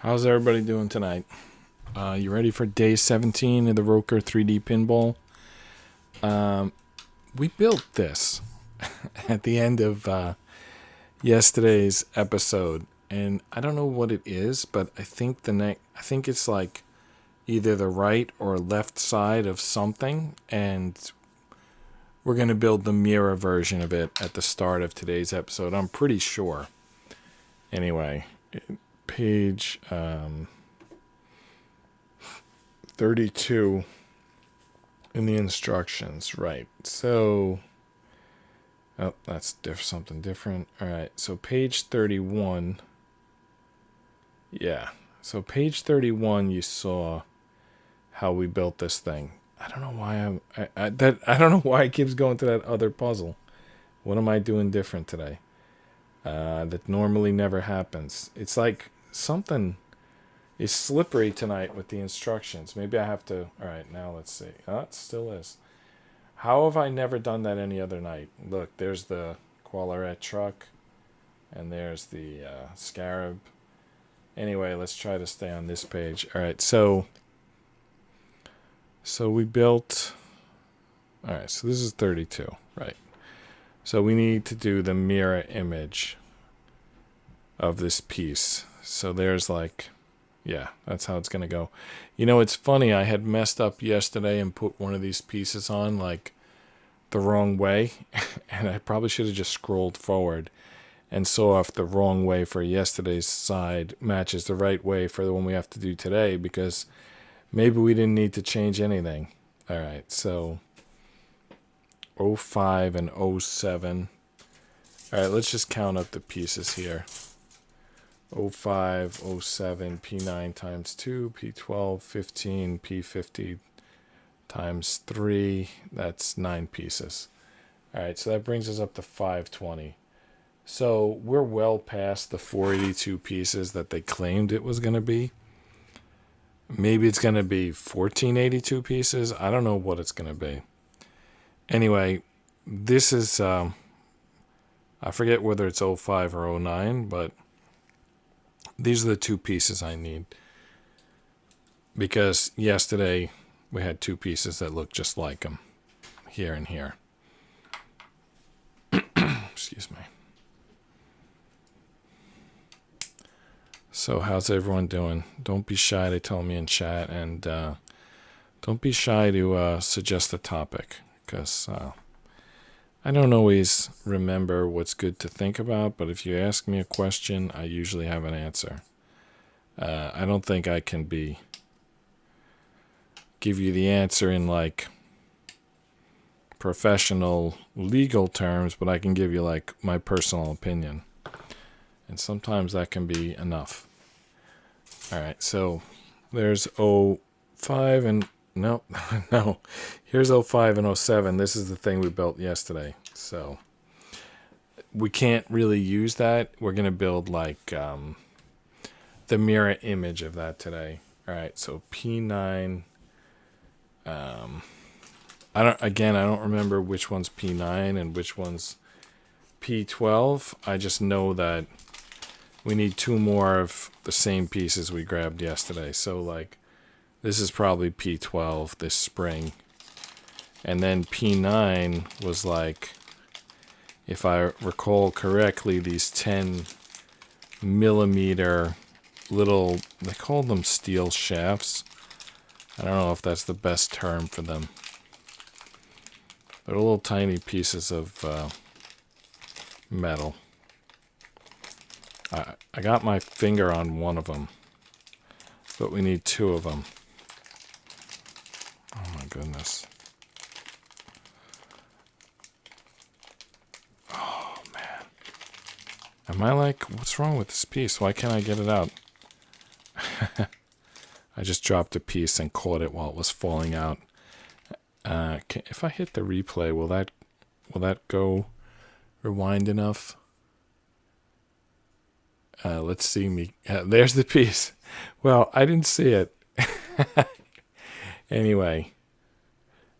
How's everybody doing tonight? You ready for day 17 of the ROKR 3D Pinball? We built this at the end of yesterday's episode, and I don't know what it is, but I think it's like either the right or left side of something, and we're going to build the mirror version of it at the start of today's episode. I'm pretty sure. Anyway, page 32 in the instructions, right? So, oh, that's something different. All right, so page 31. Yeah, so page 31, you saw how we built this thing. I don't know why I don't know why it keeps going to that other puzzle. What am I doing different today? That normally never happens. It's like something is slippery tonight with the instructions. Maybe I have to... Alright, now let's see. Oh, it still is. How have I never done that any other night? Look, there's the Qualarette truck. And there's the Scarab. Anyway, let's try to stay on this page. Alright, so we built... Alright, so this is 32. Right. So we need to do the mirror image of this piece. So there's like... Yeah, that's how it's going to go. You know, it's funny. I had messed up yesterday and put one of these pieces on, like, the wrong way. And I probably should have just scrolled forward and saw if the wrong way for yesterday's side matches the right way for the one we have to do today, because maybe we didn't need to change anything. All right, so 05 and 07. All right, let's just count up the pieces here. 05, 07, P9 times 2, P12, 15, P50 times 3. That's 9 pieces. All right, so that brings us up to 520. So we're well past the 482 pieces that they claimed it was going to be. Maybe it's going to be 1482 pieces. I don't know what it's going to be. Anyway, this is, I forget whether it's 05 or 09, but these are the two pieces I need, because yesterday we had two pieces that looked just like them, here and here. Excuse me. So how's everyone doing? Don't be shy to tell me in chat, and don't be shy to suggest a topic, because I don't always remember what's good to think about, but if you ask me a question, I usually have an answer. I don't think I can give you the answer in like professional legal terms, but I can give you like my personal opinion. And sometimes that can be enough. All right, so there's 05 and... No, no. Here's 05 and 07. This is the thing we built yesterday. So we can't really use that. We're going to build like the mirror image of that today. All right, so P9. I don't remember which one's P9 and which one's P12. I just know that we need two more of the same pieces we grabbed yesterday. So like this is probably P12 this spring. And then P9 was like, if I recall correctly, these 10 millimeter little, they call them steel shafts. I don't know if that's the best term for them. They're little tiny pieces of metal. I got my finger on one of them, but we need two of them. Oh my goodness. Oh man. Am I like, what's wrong with this piece? Why can't I get it out? I just dropped a piece and caught it while it was falling out. If I hit the replay, will that go rewind enough? Let's see me. There's the piece. Well, I didn't see it. Anyway,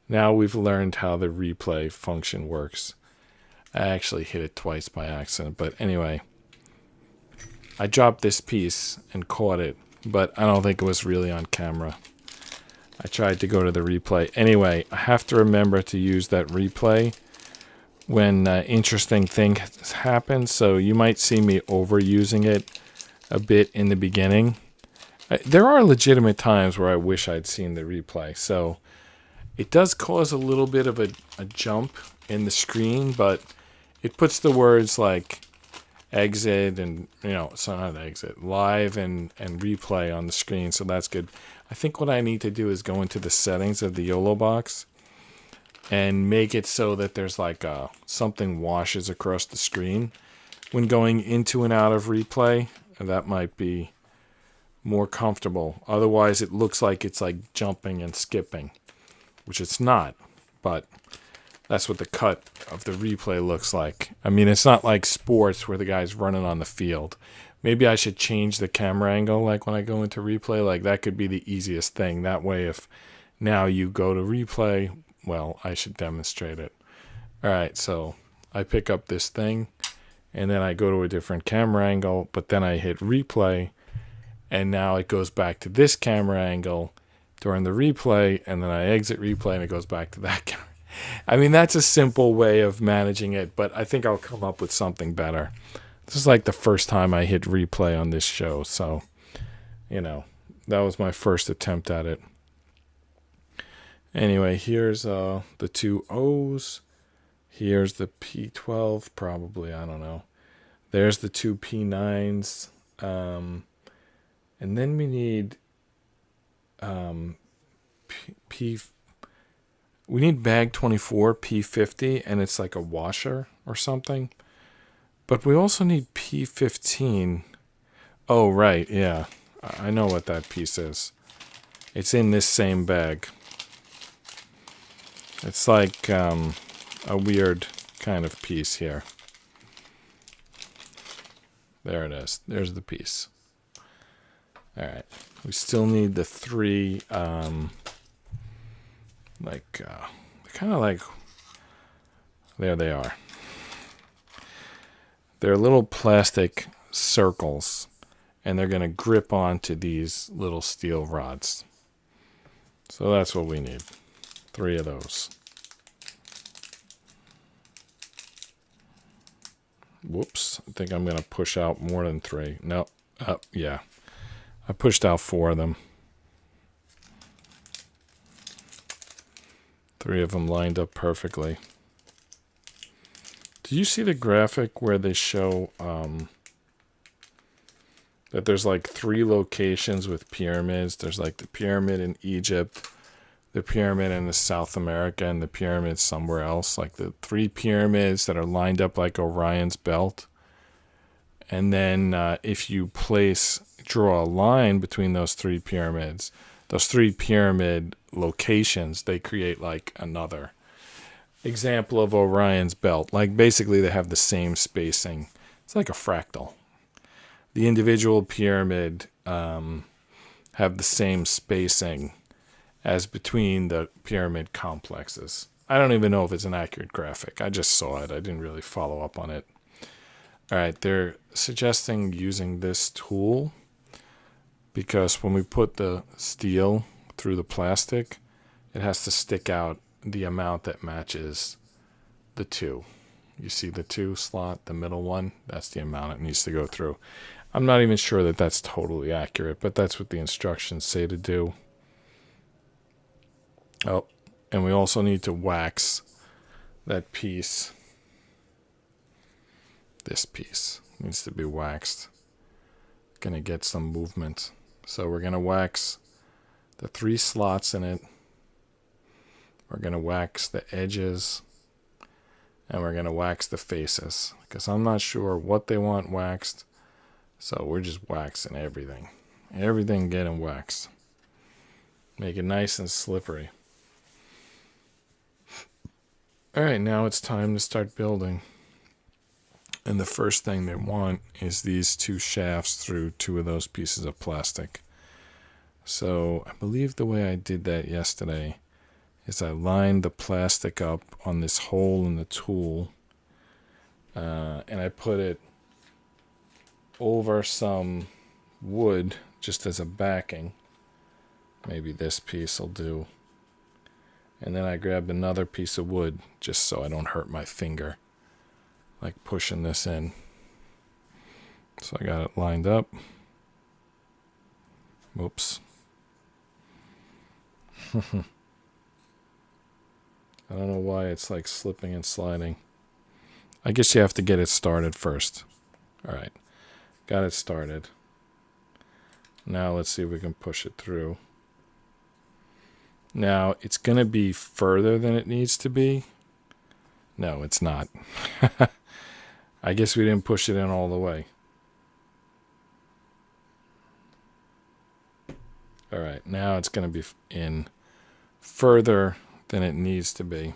now we've learned how the replay function works. I actually hit it twice by accident, but anyway, I dropped this piece and caught it but I don't think it was really on camera. I tried to go to the replay. Anyway, I have to remember to use that replay when interesting things happen, so you might see me overusing it a bit in the beginning. There are legitimate times where I wish I'd seen the replay, so it does cause a little bit of a jump in the screen, but it puts the words like exit and, it's not exit, live and replay on the screen, so that's good. I think what I need to do is go into the settings of the YOLO box and make it so that there's like something washes across the screen when going into and out of replay. That might be more comfortable. Otherwise, it looks like it's like jumping and skipping, which it's not, but that's what the cut of the replay looks like. I mean, it's not like sports where the guy's running on the field. Maybe I should change the camera angle like when I go into replay. Like that could be the easiest thing. That way, if now you go to replay, well, I should demonstrate it. All right, so I pick up this thing, and then I go to a different camera angle, but then I hit replay, and now it goes back to this camera angle during the replay, and then I exit replay, and it goes back to that camera. I mean, that's a simple way of managing it, but I think I'll come up with something better. This is like the first time I hit replay on this show, so, that was my first attempt at it. Anyway, here's the two O's. Here's the P12, probably, I don't know. There's the two P9s. And then we need we need bag 24, P50, and it's like a washer or something. But we also need P15. Oh, right, yeah. I know what that piece is. It's in this same bag. It's like a weird kind of piece here. There it is. There's the piece. All right. We still need the three, kind of like, there they are. They're little plastic circles, and they're going to grip onto these little steel rods. So that's what we need. 3 of those. Whoops. I think I'm going to push out more than 3. No. Yeah. I pushed out 4 of them. 3 of them lined up perfectly. Did you see the graphic where they show that there's like 3 locations with pyramids? There's like the pyramid in Egypt, the pyramid in South America, and the pyramid somewhere else. Like the 3 pyramids that are lined up like Orion's belt. And then if you draw a line between those 3 pyramids, those 3 pyramid locations, they create like another example of Orion's belt. Like basically they have the same spacing. It's like a fractal. The individual pyramid have the same spacing as between the pyramid complexes. I don't even know if it's an accurate graphic. I just saw it. I didn't really follow up on it. All right, they're suggesting using this tool because when we put the steel through the plastic, it has to stick out the amount that matches the 2. You see the 2 slot, the middle one? That's the amount it needs to go through. I'm not even sure that that's totally accurate, but that's what the instructions say to do. Oh, and we also need to wax that piece. This piece needs to be waxed. Gonna get some movement. So we're gonna wax the 3 slots in it. We're gonna wax the edges. And we're gonna wax the faces. Because I'm not sure what they want waxed. So we're just waxing everything. Everything getting waxed. Make it nice and slippery. Alright, now it's time to start building. And the first thing they want is these 2 shafts through 2 of those pieces of plastic. So I believe the way I did that yesterday is I lined the plastic up on this hole in the tool. And I put it over some wood just as a backing. Maybe this piece will do. And then I grabbed another piece of wood just so I don't hurt my finger, like pushing this in. So I got it lined up. Whoops. I don't know why it's like slipping and sliding. I guess you have to get it started first. All right, got it started. Now let's see if we can push it through. Now it's going to be further than it needs to be. No, it's not. I guess we didn't push it in all the way. All right, now it's going to be in further than it needs to be.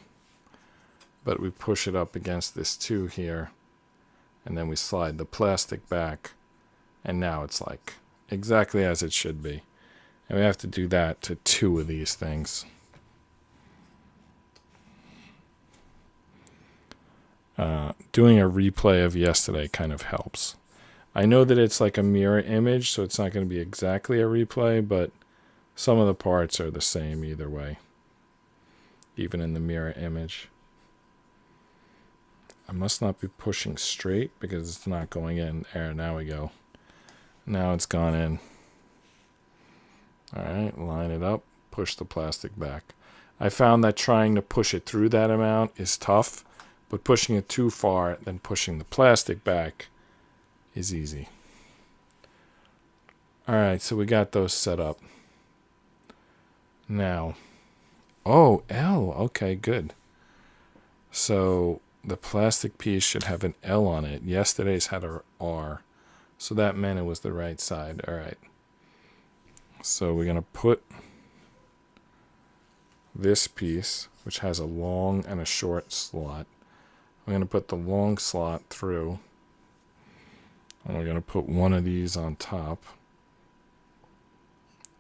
But we push it up against this 2 here, and then we slide the plastic back, and now it's like exactly as it should be. And we have to do that to 2 of these things. Doing a replay of yesterday kind of helps. I know that it's like a mirror image, so it's not going to be exactly a replay, but some of the parts are the same either way, even in the mirror image. I must not be pushing straight because it's not going in. There, now we go. Now it's gone in. All right, line it up, push the plastic back. I found that trying to push it through that amount is tough, but pushing it too far, then pushing the plastic back is easy. All right, so we got those set up. Now, oh, L, okay, good. So the plastic piece should have an L on it. Yesterday's had a R, so that meant it was the right side. All right. So we're going to put this piece, which has a long and a short slot. We're going to put the long slot through. And we're going to put one of these on top.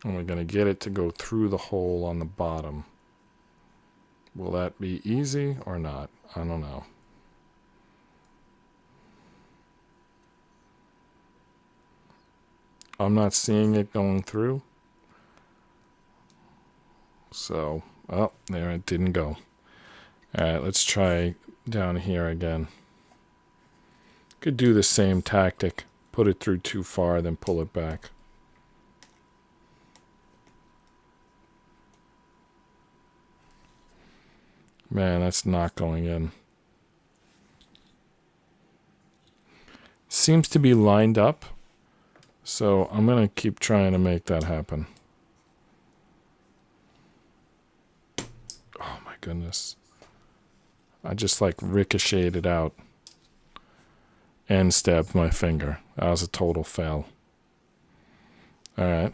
And we're going to get it to go through the hole on the bottom. Will that be easy or not? I don't know. I'm not seeing it going through. So, oh, there it didn't go. All right, let's try down here again. Could do the same tactic. Put it through too far, then pull it back. Man, that's not going in. Seems to be lined up. So I'm going to keep trying to make that happen. Oh my goodness. I just like ricocheted out and stabbed my finger. That was a total fail. All right.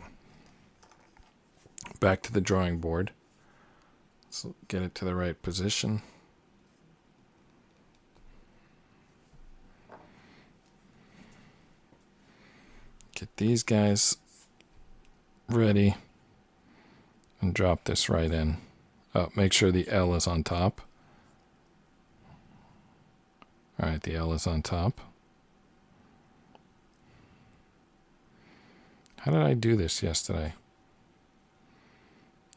Back to the drawing board. Let's get it to the right position. Get these guys ready and drop this right in. Oh, make sure the L is on top. All right, the L is on top. How did I do this yesterday?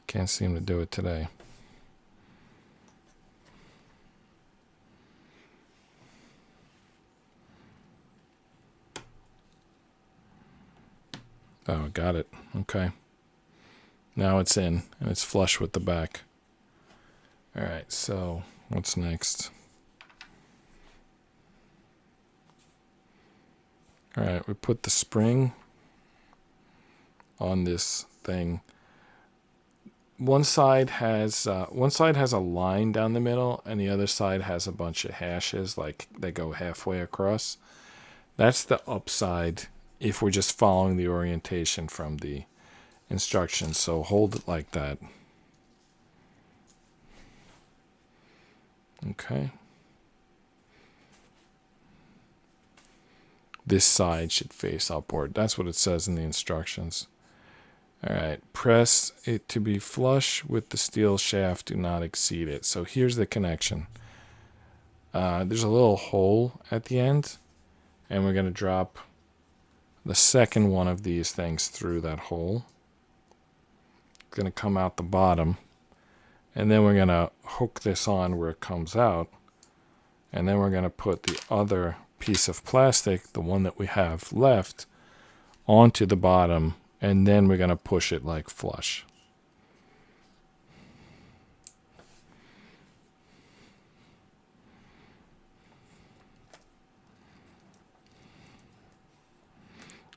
Can't seem to do it today. Oh, got it. Okay. Now it's in, and it's flush with the back. All right, so what's next? All right, we put the spring on this thing. One side has a line down the middle, and the other side has a bunch of hashes, like they go halfway across. That's the upside if we're just following the orientation from the instructions. So hold it like that. Okay. This side should face upward. That's what it says in the instructions. All right, press it to be flush with the steel shaft. Do not exceed it. So here's the connection. There's a little hole at the end, and we're going to drop the second one of these things through that hole. It's going to come out the bottom. And then we're going to hook this on where it comes out. And then we're going to put the other piece of plastic, the one that we have left, onto the bottom. And then we're going to push it like flush.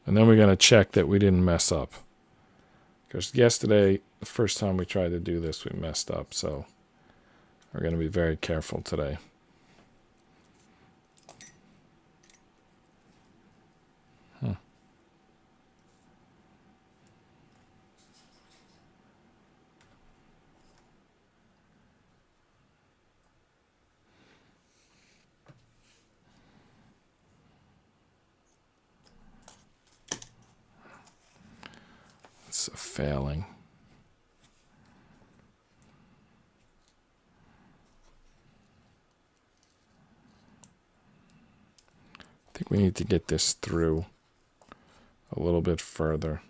And then we're going to check that we didn't mess up. Because yesterday, the first time we tried to do this, we messed up. So we're going to be very careful today. It's a failing. I think we need to get this through a little bit further.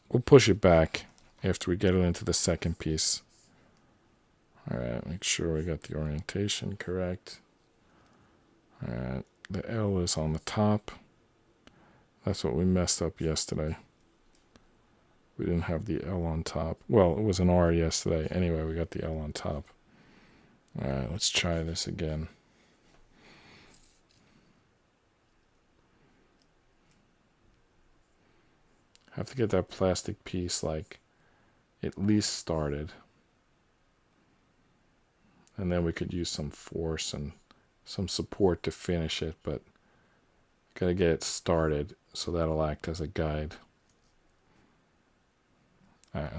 We'll push it back after we get it into the second piece. All right, make sure we got the orientation correct. All right, the L is on the top. That's what we messed up yesterday. We didn't have the L on top. Well, it was an R yesterday. Anyway, we got the L on top. All right, let's try this again. Have to get that plastic piece like at least started. And then we could use some force and some support to finish it, but gotta get it started, so that'll act as a guide.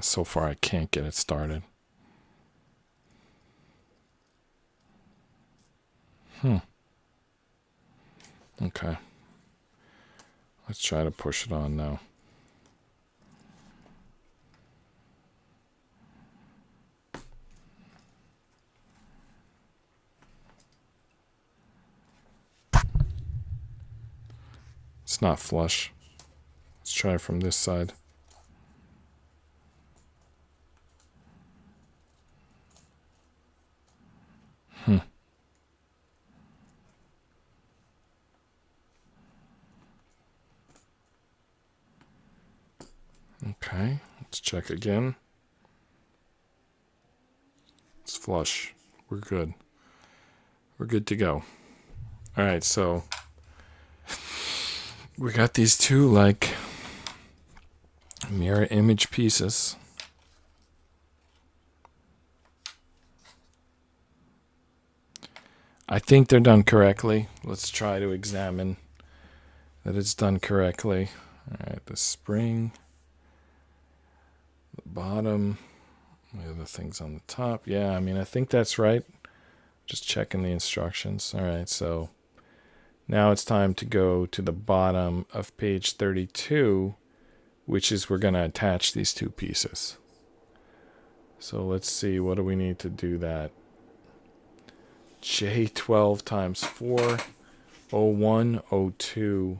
So far I can't get it started. Okay. Let's try to push it on now. It's not flush. Let's try from this side. Okay, let's check again. It's flush. We're good. We're good to go. All right, so we got these two like mirror image pieces. I think they're done correctly. Let's try to examine that it's done correctly. All right, the spring, the bottom, the other things on the top. Yeah, I mean, I think that's right. Just checking the instructions. All right, so now it's time to go to the bottom of page 32, which is we're going to attach these two pieces. So let's see, what do we need to do that? J12 times 4, O1, O2,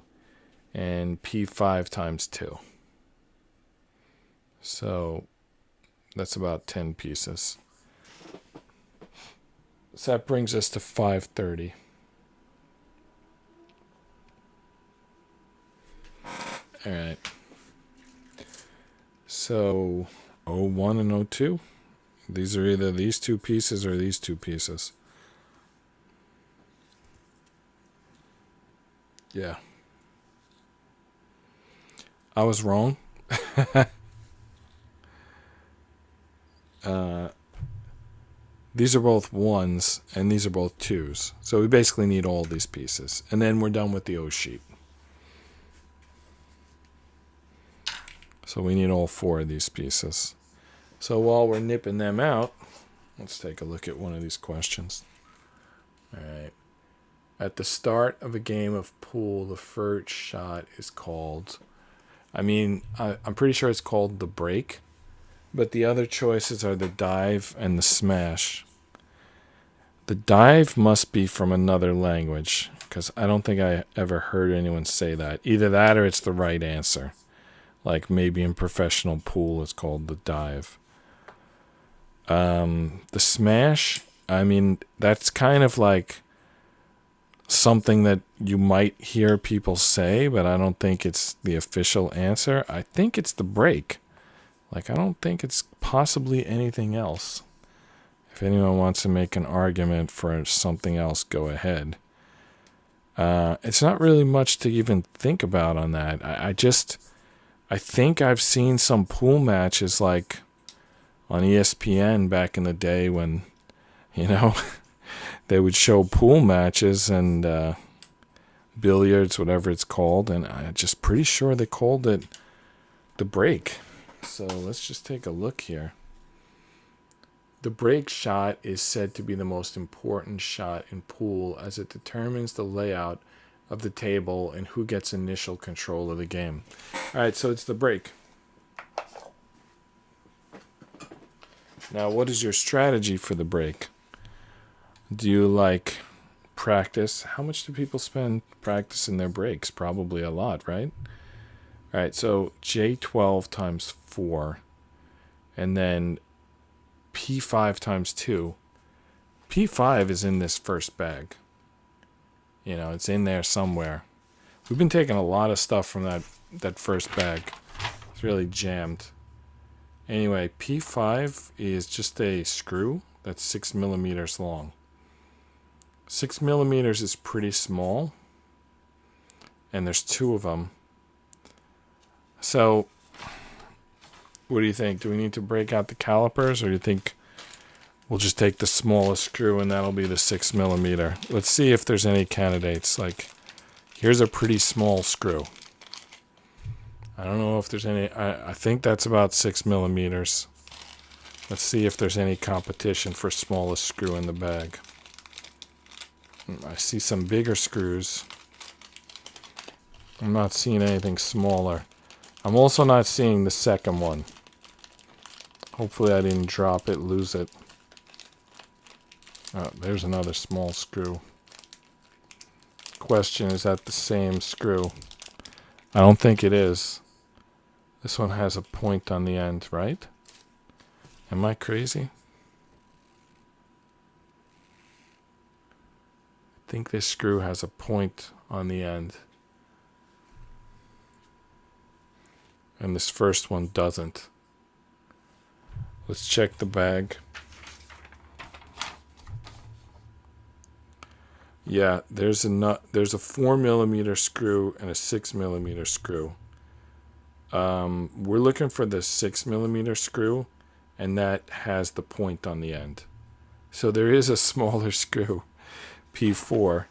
and P5 times 2. So that's about 10 pieces. So that brings us to 530. All right. So O1 and O2, these are either these two pieces or these two pieces. Yeah. I was wrong. These are both 1s and these are both 2s. So we basically need all these pieces. And then we're done with the O sheet. So we need all 4 of these pieces. So while we're nipping them out, let's take a look at one of these questions. All right. At the start of a game of pool, the first shot is called, I'm pretty sure it's called the break, but the other choices are the dive and the smash. The dive must be from another language, because I don't think I ever heard anyone say that. Either that or it's the right answer. Like maybe in professional pool it's called the dive. The smash, I mean, that's kind of like something that you might hear people say, but I don't think it's the official answer. I think it's the break. Like, I don't think it's possibly anything else. If anyone wants to make an argument for something else, go ahead. It's not really much to even think about on that. I think I've seen some pool matches like on ESPN back in the day when, you know, they would show pool matches and billiards, whatever it's called, and I'm just pretty sure they called it the break. So let's just take a look here. The break shot is said to be the most important shot in pool as it determines the layout of the table and who gets initial control of the game. All right, so it's the break. Now, what is your strategy for the break? Do you like practice? How much do people spend practicing their breaks? Probably a lot, right? All right, so J12 times 4, and then P5 times 2. P5 is in this first bag. You know, it's in there somewhere. We've been taking a lot of stuff from that first bag. It's really jammed. Anyway, P5 is just a screw that's 6 millimeters long. 6 millimeters is pretty small, and there's 2 of them. So, what do you think? Do we need to break out the calipers, or do you think we'll just take the smallest screw and that'll be the 6 millimeter? Let's see if there's any candidates. Like, here's a pretty small screw. I don't know if there's any. I think that's about 6 millimeters. Let's see if there's any competition for smallest screw in the bag. I see some bigger screws. I'm not seeing anything smaller. I'm also not seeing the second one. Hopefully I didn't drop it, lose it. Oh, there's another small screw. Question, is that the same screw? I don't think it is. This one has a point on the end, right? Am I crazy? I think this screw has a point on the end. And this first one doesn't. Let's check the bag. Yeah, there's a 4 millimeter screw and a 6 millimeter screw. We're looking for the 6 millimeter screw, and that has the point on the end. So there is a smaller screw, P4.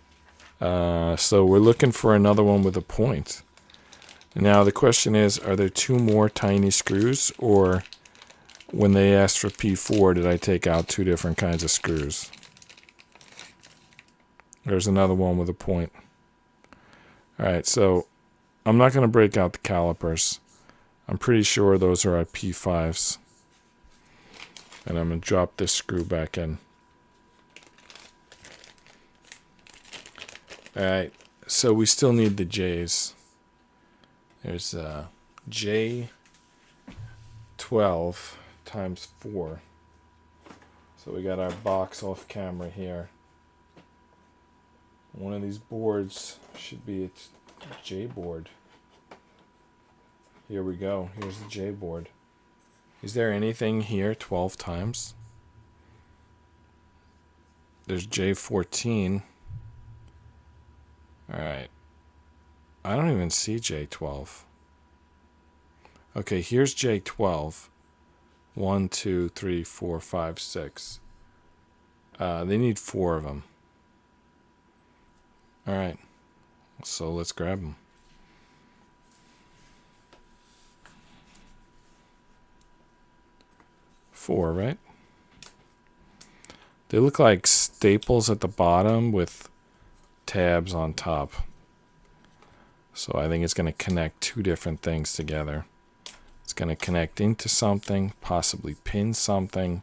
So we're looking for another one with a point. Now the question is, are there 2 more tiny screws, or when they asked for P4, did I take out 2 different kinds of screws? There's another one with a point. Alright, so I'm not going to break out the calipers. I'm pretty sure those are our P5s. And I'm going to drop this screw back in. Alright, so we still need the J's. There's J12 times 4. So we got our box off camera here. One of these boards should be its J board. Here we go. Here's the J board. Is there anything here 12 times? There's J14. Alright. I don't even see J12. Okay, here's J12. 1, 2, 3, 4, 5, 6. They need 4 of them. Alright. So let's grab them. Four, right? They look like staples at the bottom with tabs on top. So I think it's going to connect 2 different things together. It's going to connect into something, possibly pin something,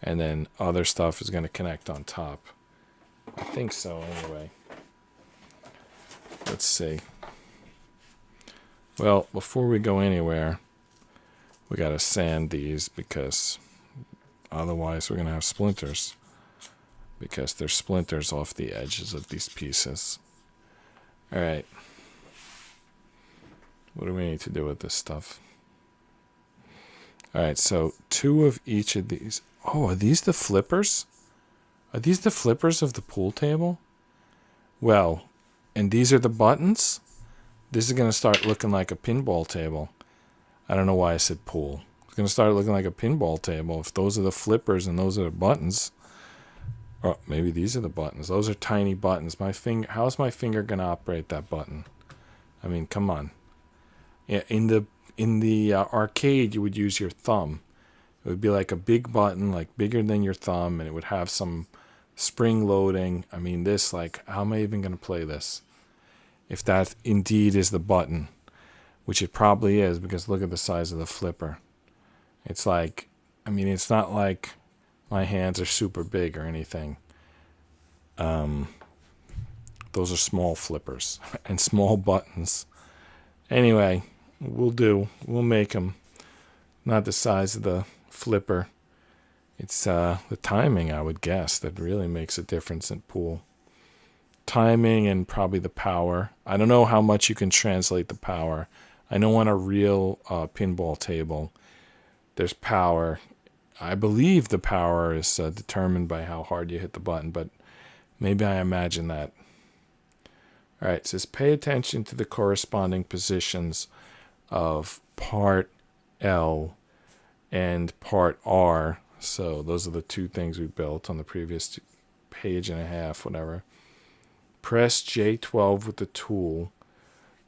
and then other stuff is going to connect on top. I think so, anyway. Let's see. Well, before we go anywhere, we gotta sand these because otherwise we're gonna have splinters. Because there's splinters off the edges of these pieces. Alright. What do we need to do with this stuff? Alright, so 2 of each of these. Oh, are these the flippers? Are these the flippers of the pool table? Well, and these are the buttons? This is going to start looking like a pinball table. I don't know why I said pool. It's going to start looking like a pinball table if those are the flippers and those are the buttons. Or maybe these are the buttons. Those are tiny buttons. My finger. How's my finger going to operate that button? I mean, come on. Yeah, in the arcade, you would use your thumb. It would be like a big button, like bigger than your thumb, and it would have some spring loading. I mean, this, like, how am I even going to play this? If that indeed is the button, which it probably is, because look at the size of the flipper. It's like, I mean, it's not like my hands are super big or anything. Those are small flippers and small buttons. Anyway, we'll make them. Not the size of the flipper. It's the timing, I would guess, that really makes a difference in pool. Timing and probably the power. I don't know how much you can translate the power. I know on a real pinball table, there's power. I believe the power is determined by how hard you hit the button, but maybe I imagine that. All right, it says pay attention to the corresponding positions of part L and part R. So those are the 2 things we built on the previous page and a half, whatever. Press J12 with the tool.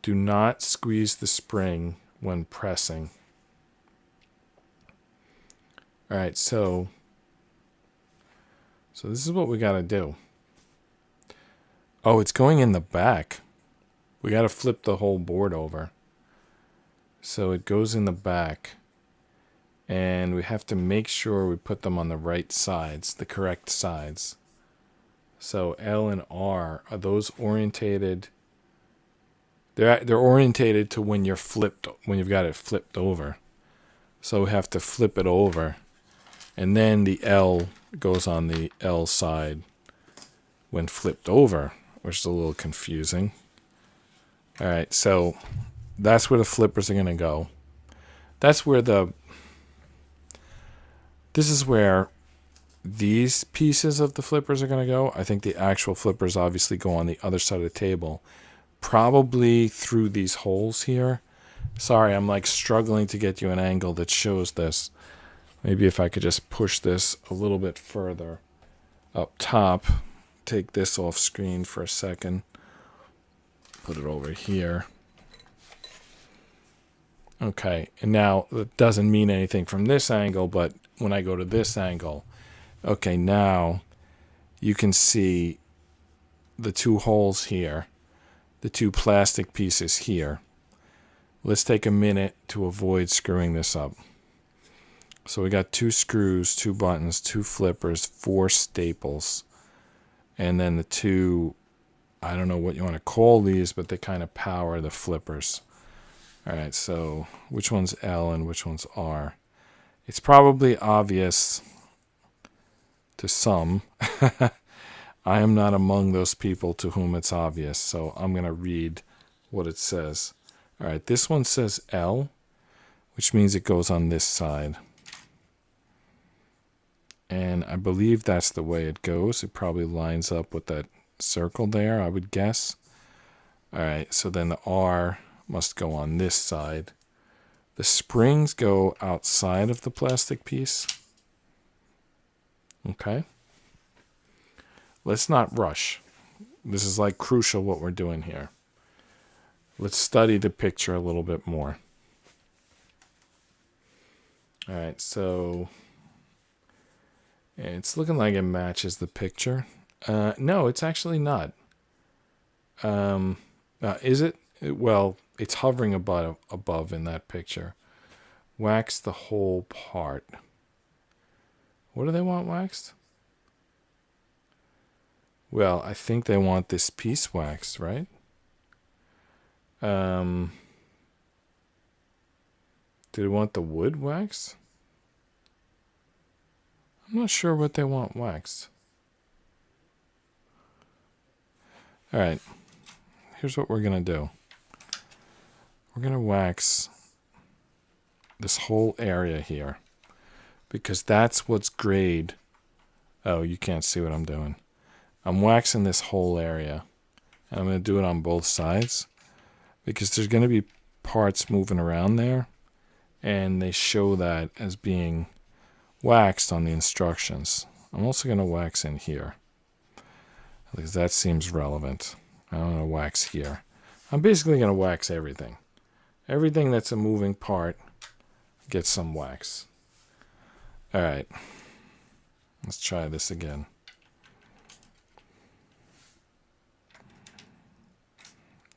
Do not squeeze the spring when pressing. All right, so this is what we got to do. Oh, it's going in the back. We got to flip the whole board over. So it goes in the back. And we have to make sure we put them on the right sides, the correct sides. So L and R, are those orientated? They're orientated to when you're flipped, when you've got it flipped over. So we have to flip it over. And then the L goes on the L side when flipped over, which is a little confusing. All right, so that's where the flippers are going to go. That's where this is where these pieces of the flippers are going to go. I think the actual flippers obviously go on the other side of the table, probably through these holes here. Sorry, I'm like struggling to get you an angle that shows this. Maybe if I could just push this a little bit further up top, take this off screen for a second, put it over here. Okay, and now it doesn't mean anything from this angle, but when I go to this angle, okay, now you can see the 2 holes here, the 2 plastic pieces here. Let's take a minute to avoid screwing this up. So we got 2 screws, 2 buttons, 2 flippers, 4 staples, and then the 2, I don't know what you want to call these, but they kind of power the flippers. All right, so which one's L and which one's R? It's probably obvious to some. I am not among those people to whom it's obvious, so I'm going to read what it says. All right, this one says L, which means it goes on this side. And I believe that's the way it goes. It probably lines up with that circle there, I would guess. All right, so then the R must go on this side. The springs go outside of the plastic piece. Okay. Let's not rush. This is like crucial what we're doing here. Let's study the picture a little bit more. All right, so it's looking like it matches the picture. No, it's actually not. Is it? Well, it's hovering above in that picture. Wax the whole part. What do they want waxed? Well, I think they want this piece waxed, right? Do they want the wood waxed? I'm not sure what they want waxed. All right, here's what we're going to do. We're going to wax this whole area here because that's what's grayed. Oh, you can't see what I'm doing. I'm waxing this whole area, and I'm going to do it on both sides because there's going to be parts moving around there, and they show that as being waxed on the instructions. I'm also going to wax in here because that seems relevant. I'm going to wax here. I'm basically going to wax everything. Everything that's a moving part gets some wax. All right. Let's try this again.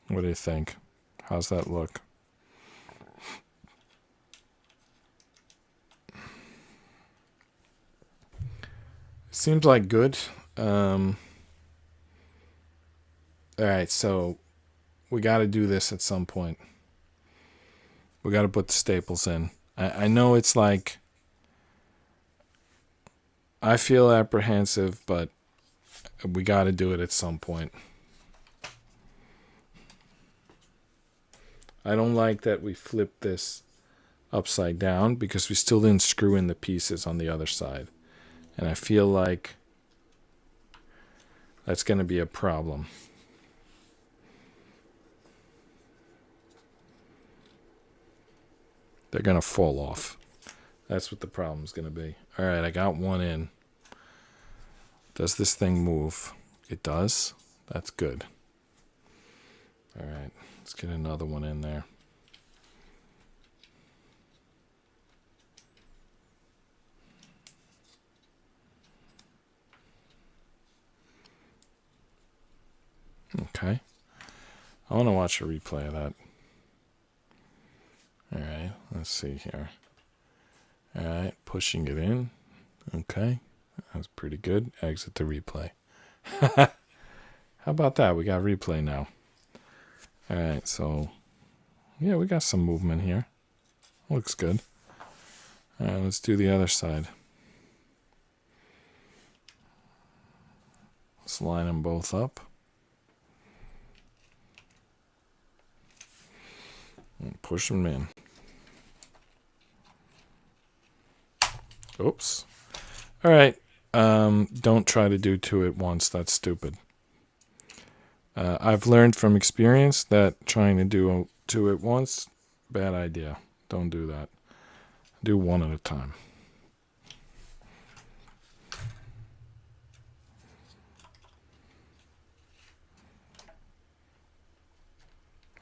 What do you think? How's that look? Seems like good. All right, so we got to do this at some point. We got to put the staples in. I know it's like, I feel apprehensive, but we got to do it at some point. I don't like that we flipped this upside down because we still didn't screw in the pieces on the other side. And I feel like that's going to be a problem. They're going to fall off. That's what the problem's going to be. All right, I got one in. Does this thing move? It does. That's good. All right, let's get another one in there. Okay. I want to watch a replay of that. All right, let's see here. All right, pushing it in. Okay, that's pretty good. Exit the replay. How about that? We got replay now. All right, so yeah, we got some movement here. Looks good. All right, let's do the other side. Let's line them both up. And push them in. Oops. All right. Don't try to do two at once. That's stupid. I've learned from experience that trying to do two at once, bad idea. Don't do that. Do one at a time.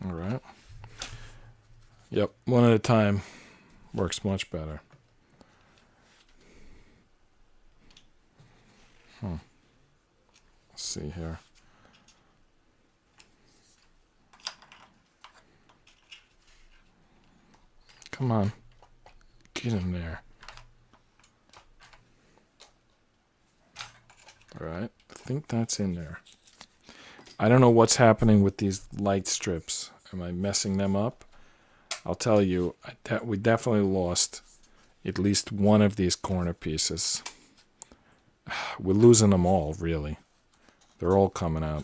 All right. Yep, one at a time works much better. Let's see here. Come on. Get in there. All right, I think that's in there. I don't know what's happening with these light strips. Am I messing them up? I'll tell you, we definitely lost at least one of these corner pieces. We're losing them all, really. They're all coming out.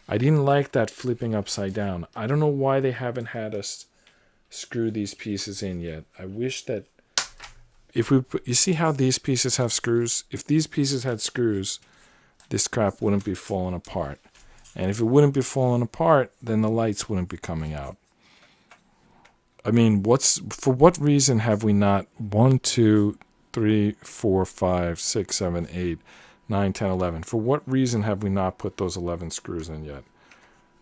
I didn't like that flipping upside down. I don't know why they haven't had us screw these pieces in yet. I wish that if we put, you see how these pieces have screws? If these pieces had screws, this crap wouldn't be falling apart. And if it wouldn't be falling apart, then the lights wouldn't be coming out. I mean, for what reason have we not 1, 2, 3, 4, 5, 6, 7, 8, 9, 10, 11? For what reason have we not put those 11 screws in yet?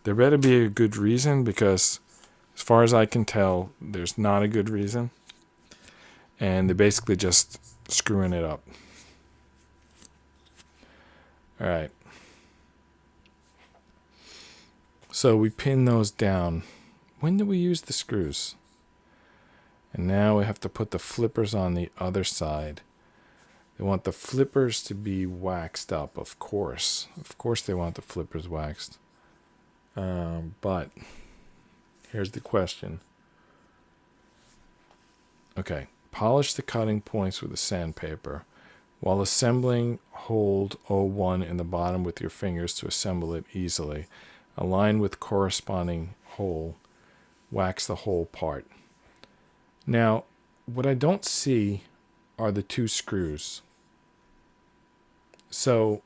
There better be a good reason, because as far as I can tell, there's not a good reason. And they're basically just screwing it up. All right. So we pin those down. When do we use the screws? And now we have to put the flippers on the other side. They want the flippers to be waxed up, of course. Of course they want the flippers waxed. But here's the question. Okay, polish the cutting points with a sandpaper. While assembling, hold O1 in the bottom with your fingers to assemble it easily. Align with corresponding hole. Wax the whole part. Now, what I don't see are the two screws. So,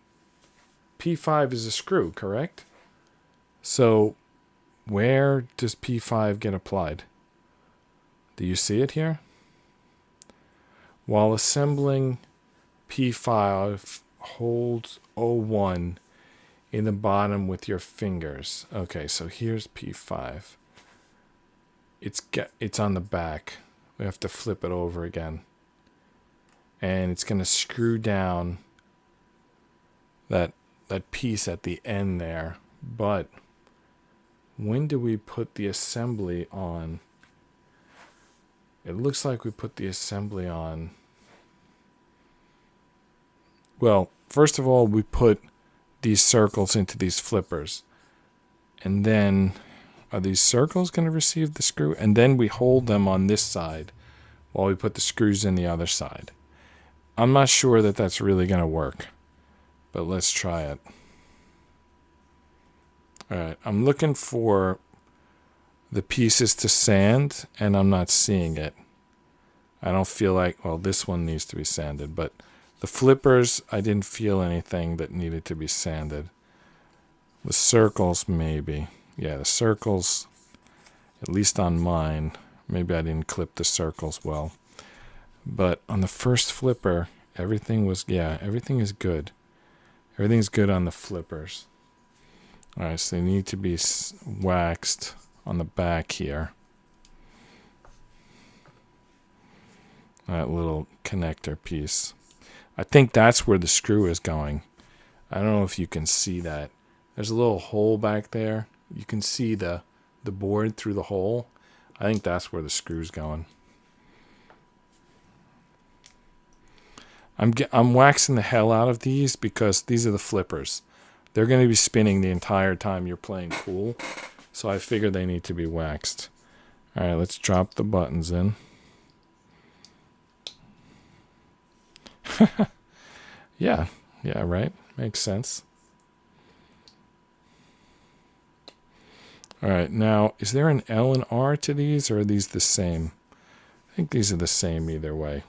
P5 is a screw, correct? So, where does P5 get applied? Do you see it here? While assembling, P5 holds O1 in the bottom with your fingers. Okay, so here's P5. It's on the back. We have to flip it over again. And it's going to screw down that piece at the end there. But when do we put the assembly on? It looks like we put the assembly on. Well, first of all, we put these circles into these flippers. And then, are these circles going to receive the screw? And then we hold them on this side while we put the screws in the other side. I'm not sure that that's really going to work, but let's try it. All right, I'm looking for the pieces to sand, and I'm not seeing it. I don't feel like, well, this one needs to be sanded, but the flippers, I didn't feel anything that needed to be sanded. The circles, maybe. Yeah, the circles, at least on mine, maybe I didn't clip the circles well. But on the first flipper, everything was, yeah, everything is good. Everything's good on the flippers. All right, so they need to be waxed on the back here. That little connector piece. I think that's where the screw is going. I don't know if you can see that. There's a little hole back there. You can see the board through the hole. I think that's where the screw's going. I'm waxing the hell out of these because these are the flippers. They're going to be spinning the entire time you're playing pool. So I figure they need to be waxed. All right, let's drop the buttons in. Yeah, right. Makes sense. All right, now, is there an L and R to these, or are these the same? I think these are the same either way.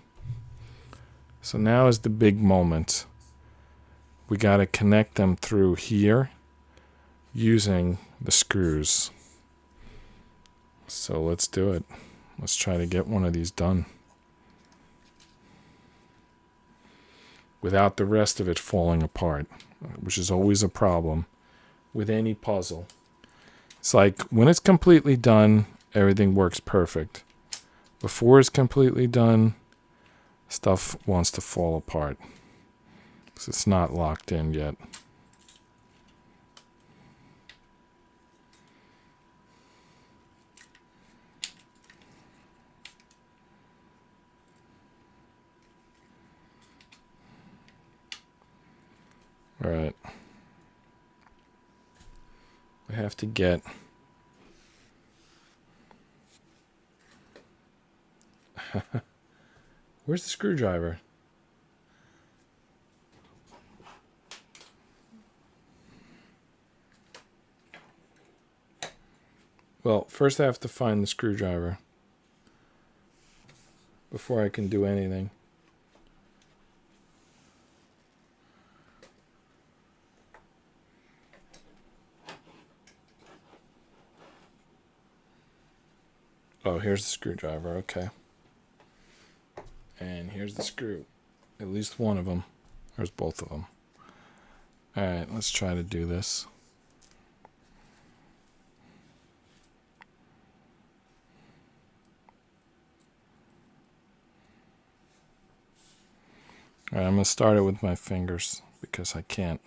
So now is the big moment. We got to connect them through here using the screws. So let's do it. Let's try to get one of these done without the rest of it falling apart, which is always a problem with any puzzle. It's like when it's completely done, everything works perfect. Before it's completely done, stuff wants to fall apart because it's not locked in yet. All right. We have to get where's the screwdriver? Well, first I have to find the screwdriver before I can do anything. Oh, here's the screwdriver, okay. And here's the screw. At least one of them. There's both of them. Alright, let's try to do this. Alright, I'm going to start it with my fingers because I can't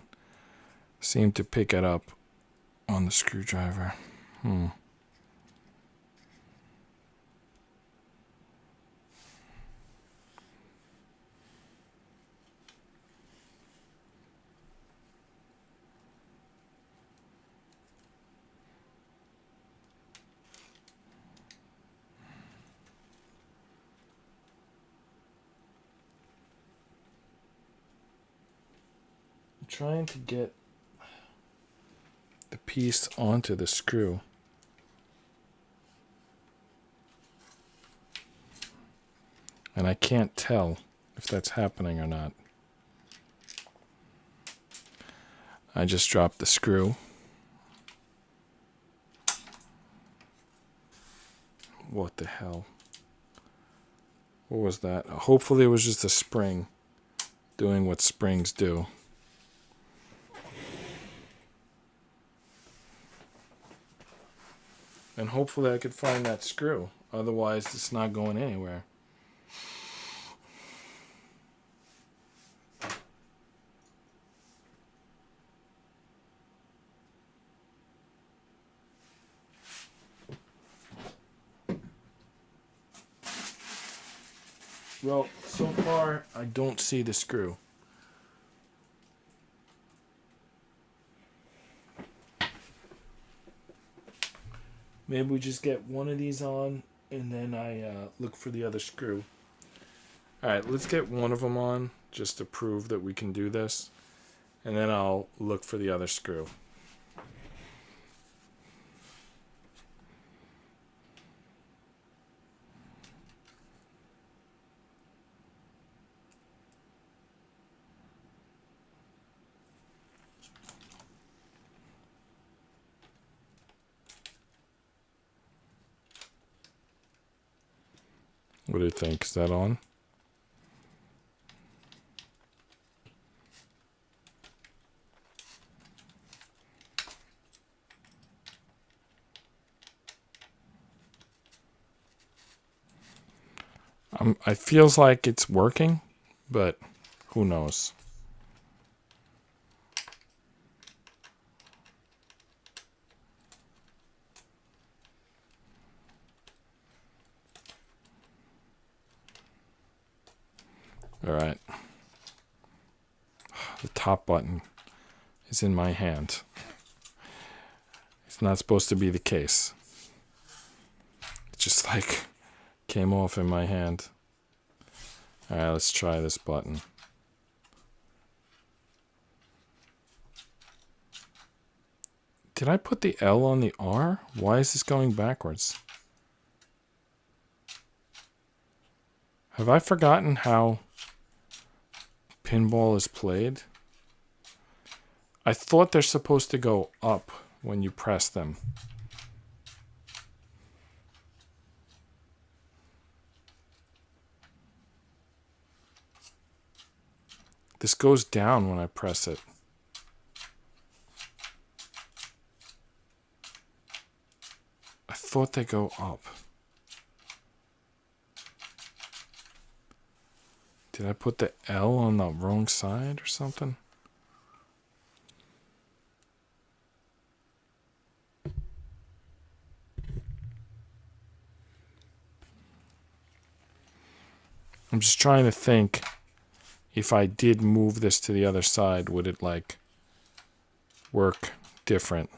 seem to pick it up on the screwdriver. trying to get the piece onto the screw. And I can't tell if that's happening or not. I just dropped the screw. What the hell? What was that? Hopefully it was just a spring doing what springs do. And hopefully I could find that screw. Otherwise it's not going anywhere. Well, so far, I don't see the screw. Maybe we just get one of these on, and then I look for the other screw. Alright, let's get one of them on, just to prove that we can do this. And then I'll look for the other screw. What do you think? Is that on? It feels like it's working, but who knows? All right. The top button is in my hand. It's not supposed to be the case. It just like came off in my hand. All right, let's try this button. Did I put the L on the R? Why is this going backwards? Have I forgotten how pinball is played? I thought they're supposed to go up when you press them. This goes down when I press it. I thought they go up. Did I put the L on the wrong side or something? I'm just trying to think, if I did move this to the other side, would it like work different?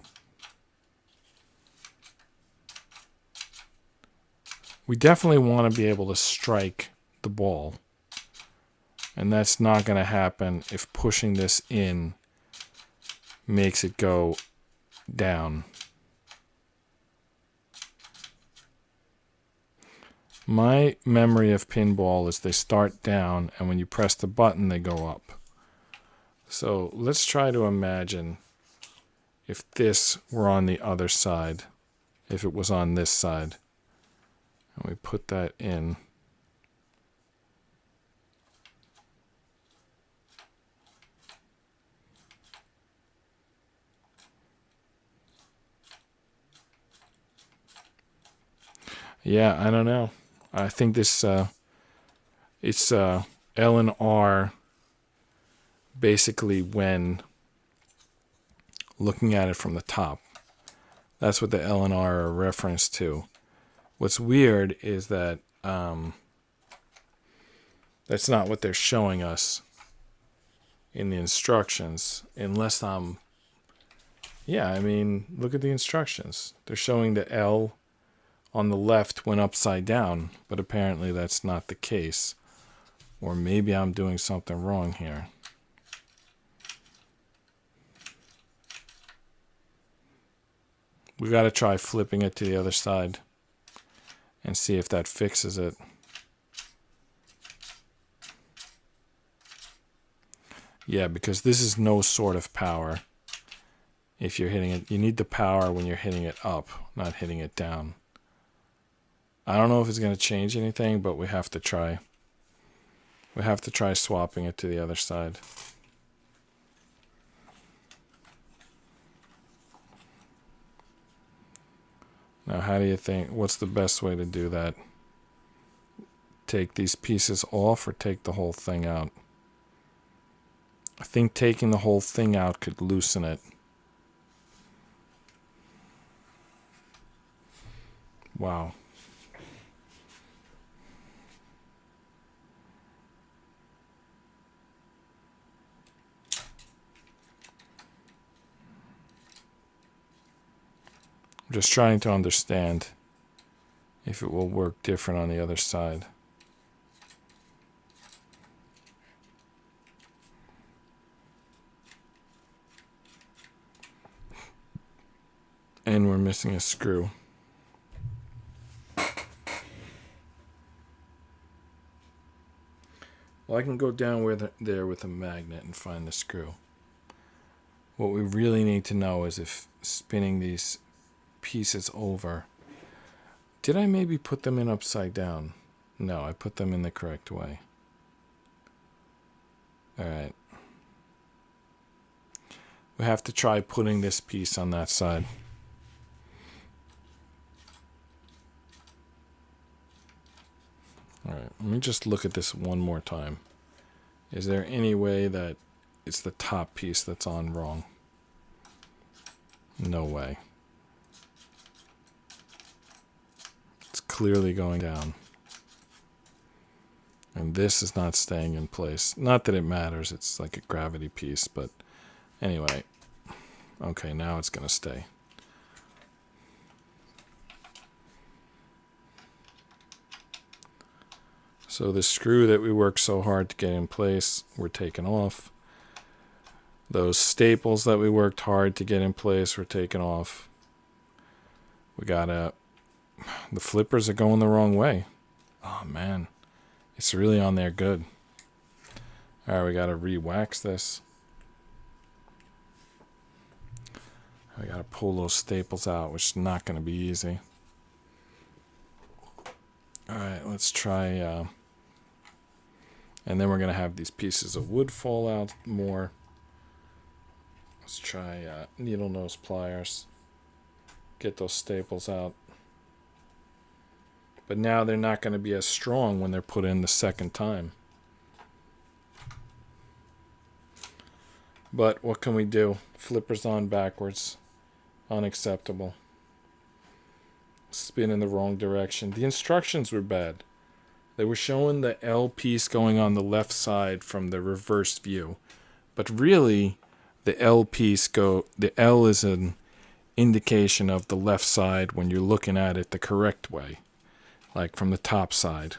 We definitely want to be able to strike the ball. And that's not going to happen if pushing this in makes it go down. My memory of pinball is they start down, and when you press the button, they go up. So let's try to imagine if this were on the other side, if it was on this side. And we put that in. Yeah, I don't know. I think this, it's L and R basically when looking at it from the top. That's what the L and R are a reference to. What's weird is that that's not what they're showing us in the instructions, unless yeah, I mean, look at the instructions. They're showing the L on the left went upside down, but apparently that's not the case. Or maybe I'm doing something wrong here. We got to try flipping it to the other side and see if that fixes it. Yeah, because this is no sort of power. If you're hitting it, you need the power when you're hitting it up, not hitting it down. I don't know if it's going to change anything, but we have to try. We have to try swapping it to the other side. Now, how do you think, what's the best way to do that? Take these pieces off or take the whole thing out? I think taking the whole thing out could loosen it. Wow. I'm just trying to understand if it will work different on the other side. And we're missing a screw. Well, I can go down there with a magnet and find the screw. What we really need to know is if spinning these pieces over. Did I maybe put them in upside down? No, I put them in the correct way. Alright. We have to try putting this piece on that side. Alright, let me just look at this one more time. Is there any way that it's the top piece that's on wrong? No way. It's clearly going down. And this is not staying in place. Not that it matters, it's like a gravity piece, but anyway. Okay, now it's going to stay. So the screw that we worked so hard to get in place, we're taking off. Those staples that we worked hard to get in place, we're taking off. We gotta... The flippers are going the wrong way. Oh man, it's really on there good. Alright, we gotta re-wax this. We gotta pull those staples out, which is not gonna be easy. Alright, let's try... and then we're gonna have these pieces of wood fall out more. Let's try needle nose pliers. Get those staples out. But now they're not going to be as strong when they're put in the second time. But what can we do? Flippers on backwards. Unacceptable. Spin in the wrong direction. The instructions were bad. They were showing the L piece going on the left side from the reverse view. But really, the L piece the L is an indication of the left side when you're looking at it the correct way. Like from the top side.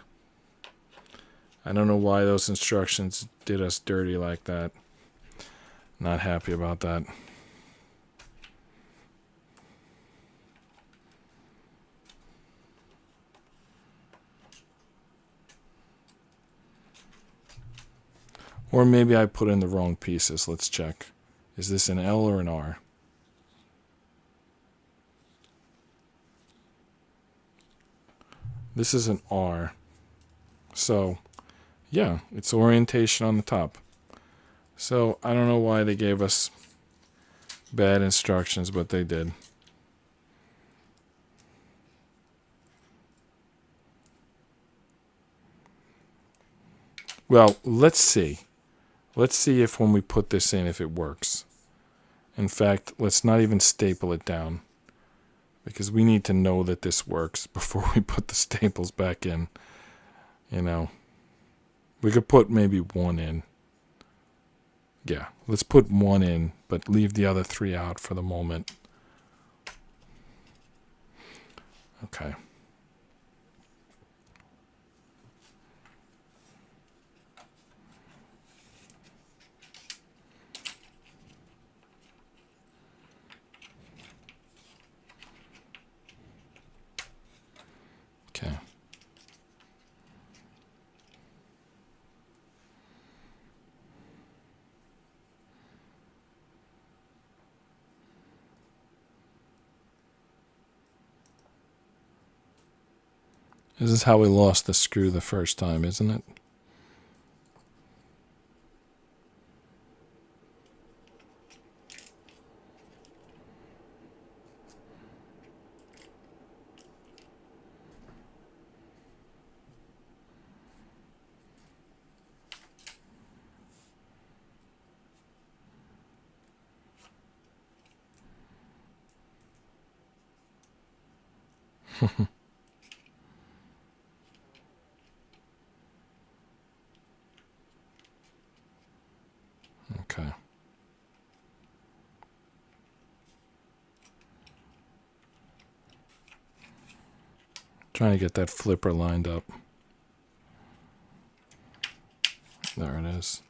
I don't know why those instructions did us dirty like that. Not happy about that. Or maybe I put in the wrong pieces. Let's check. Is this an L or an R? This is an R. So, yeah, it's orientation on the top. So, I don't know why they gave us bad instructions, but they did. Well, let's see. Let's see if when we put this in, if it works. In fact, let's not even staple it down. Because we need to know that this works before we put the staples back in. You know. We could put maybe one in. Yeah, let's put one in, but leave the other three out for the moment. Okay. This is how we lost the screw the first time, isn't it? Okay. Trying to get that flipper lined up. There it is.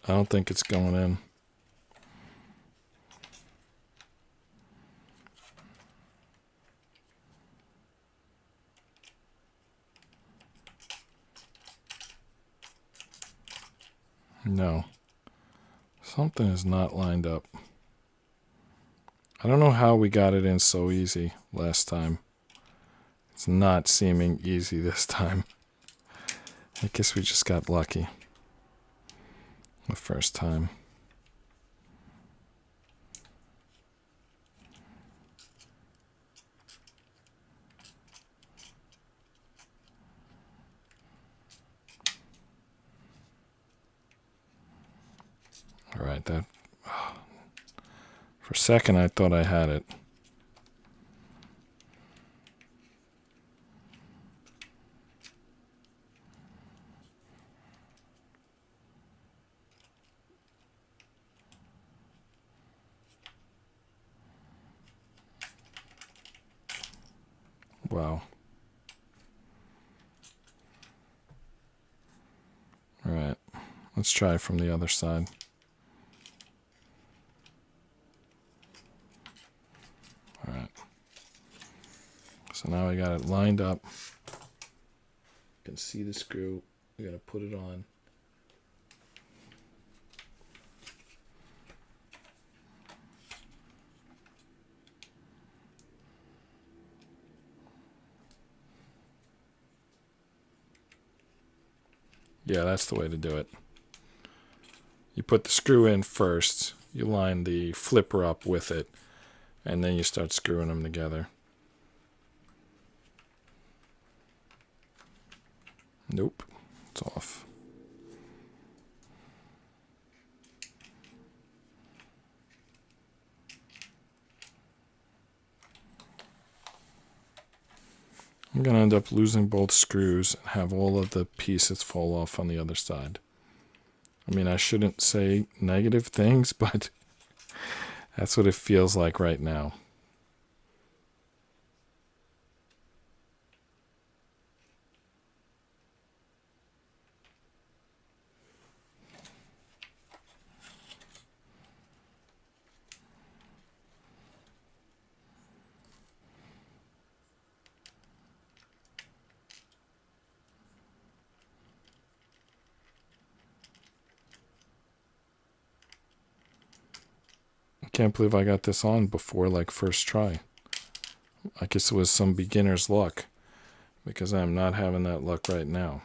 I don't think it's going in. No. Something is not lined up. I don't know how we got it in so easy last time. It's not seeming easy this time. I guess we just got lucky the first time. All right, that for a second I thought I had it. Wow. All right, let's try from the other side. All right. So now I got it lined up. You can see the screw. We got to put it on. Yeah, that's the way to do it. You put the screw in first, you line the flipper up with it, and then you start screwing them together. Nope, it's off. I'm going to end up losing both screws and have all of the pieces fall off on the other side. I mean, I shouldn't say negative things, but that's what it feels like right now. I can't believe I got this on before like first try. I guess it was some beginner's luck, because I'm not having that luck right now.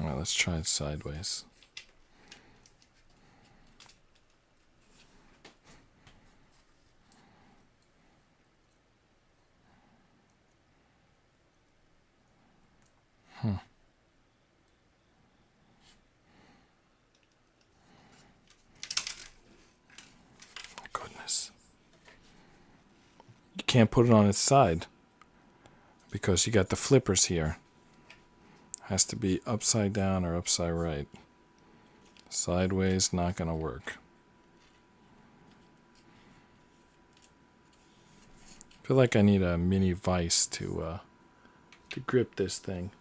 All right, let's try it sideways. can't put it on its side because you got the flippers here. Has to be upside down or upside right. Sideways, not going to work. I feel like I need a mini vise to grip this thing.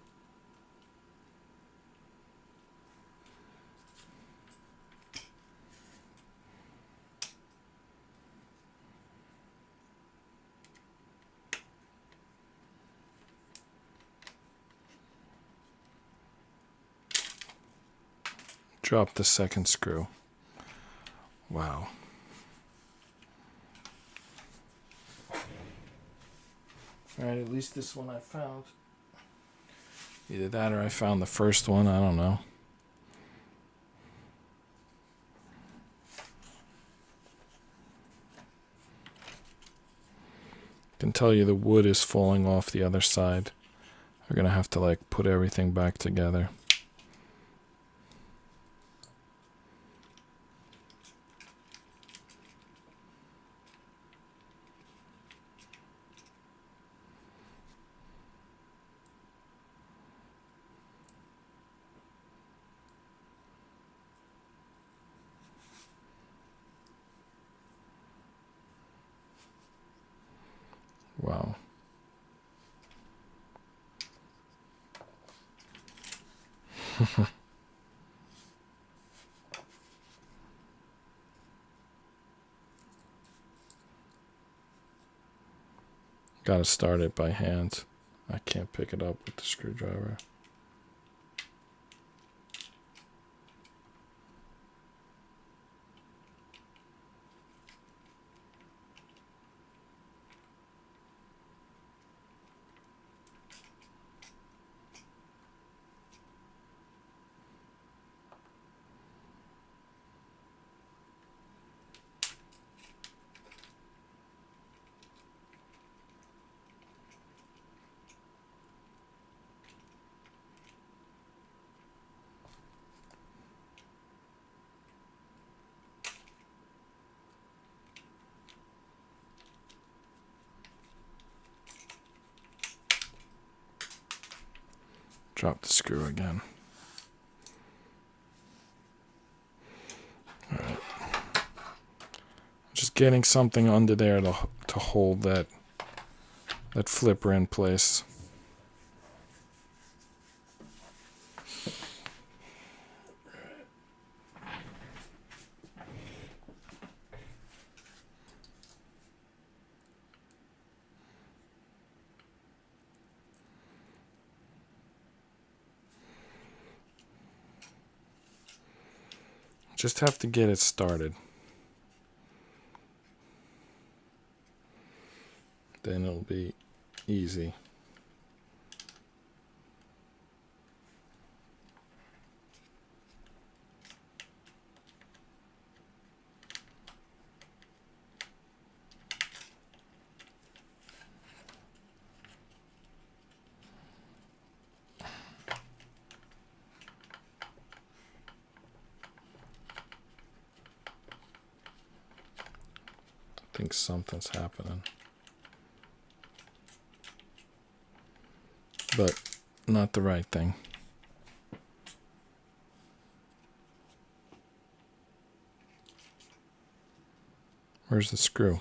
Drop the second screw. Wow. Alright, at least this one I found. Either that or I found the first one, I don't know. I can tell you the wood is falling off the other side. We're gonna have to like put everything back together. Wow. Gotta start it by hand. I can't pick it up with the screwdriver. Drop the screw again. All right. Just getting something under there to hold that flipper in place. Just have to get it started. Then it'll be easy. I think something's happening. But not the right thing. Where's the screw?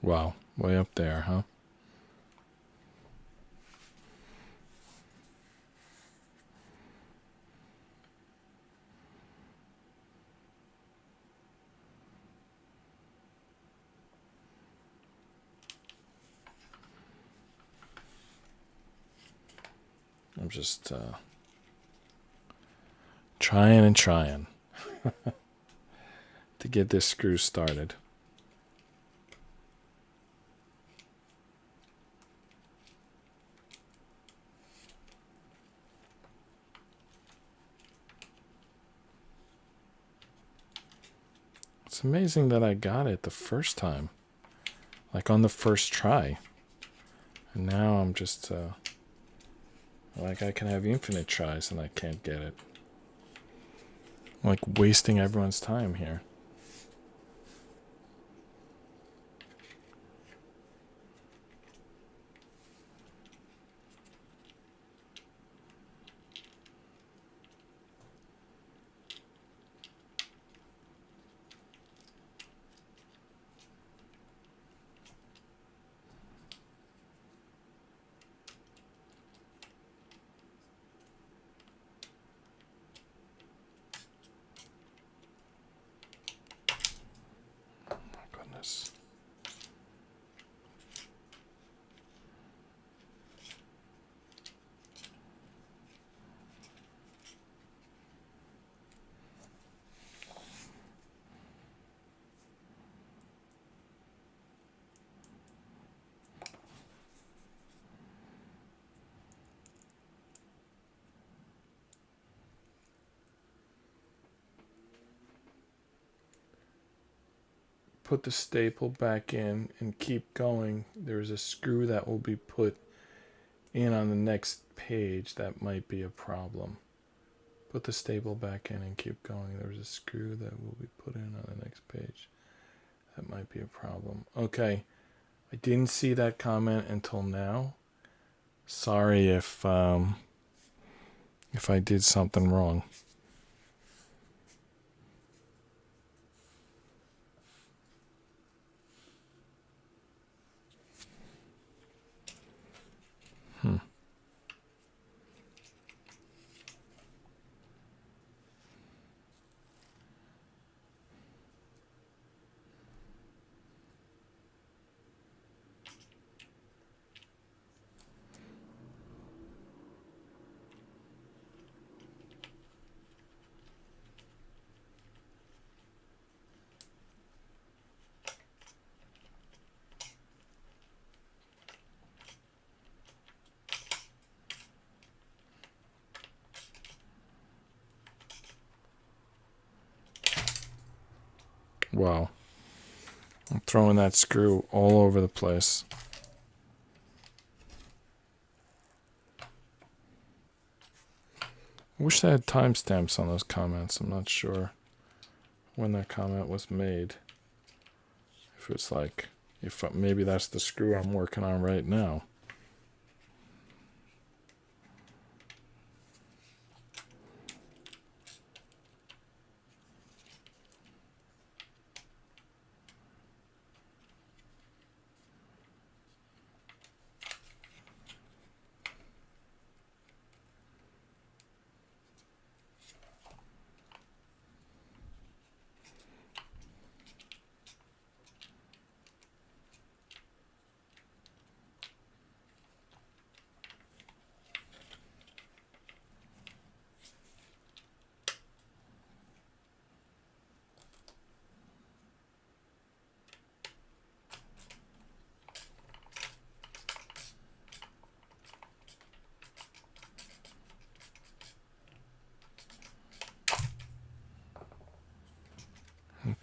Wow, way up there, huh? I'm just trying and trying to get this screw started. It's amazing that I got it the first time, like on the first try. And now I'm just like I can have infinite tries and I can't get it. I'm like wasting everyone's time here. put the staple back in and keep going, there's a screw that will be put in on the next page. That might be a problem. Put the staple back in and keep going. There's a screw that will be put in on the next page. That might be a problem. Okay. I didn't see that comment until now. Sorry if I did something wrong. Wow. I'm throwing that screw all over the place. I wish I had timestamps on those comments. I'm not sure when that comment was made. If it's like, maybe that's the screw I'm working on right now.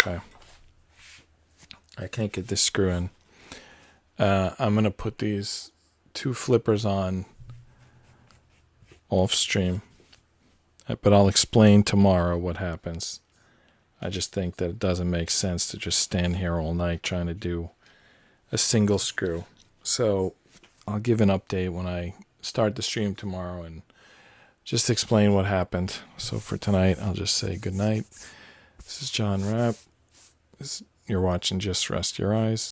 Okay. I can't get this screw in. I'm going to put these 2 flippers on off stream, but I'll explain tomorrow what happens. I just think that it doesn't make sense to just stand here all night trying to do a single screw. So I'll give an update when I start the stream tomorrow and just explain what happened. So for tonight, I'll just say good night. This is John Rapp. You're watching Just Rest Your Eyes.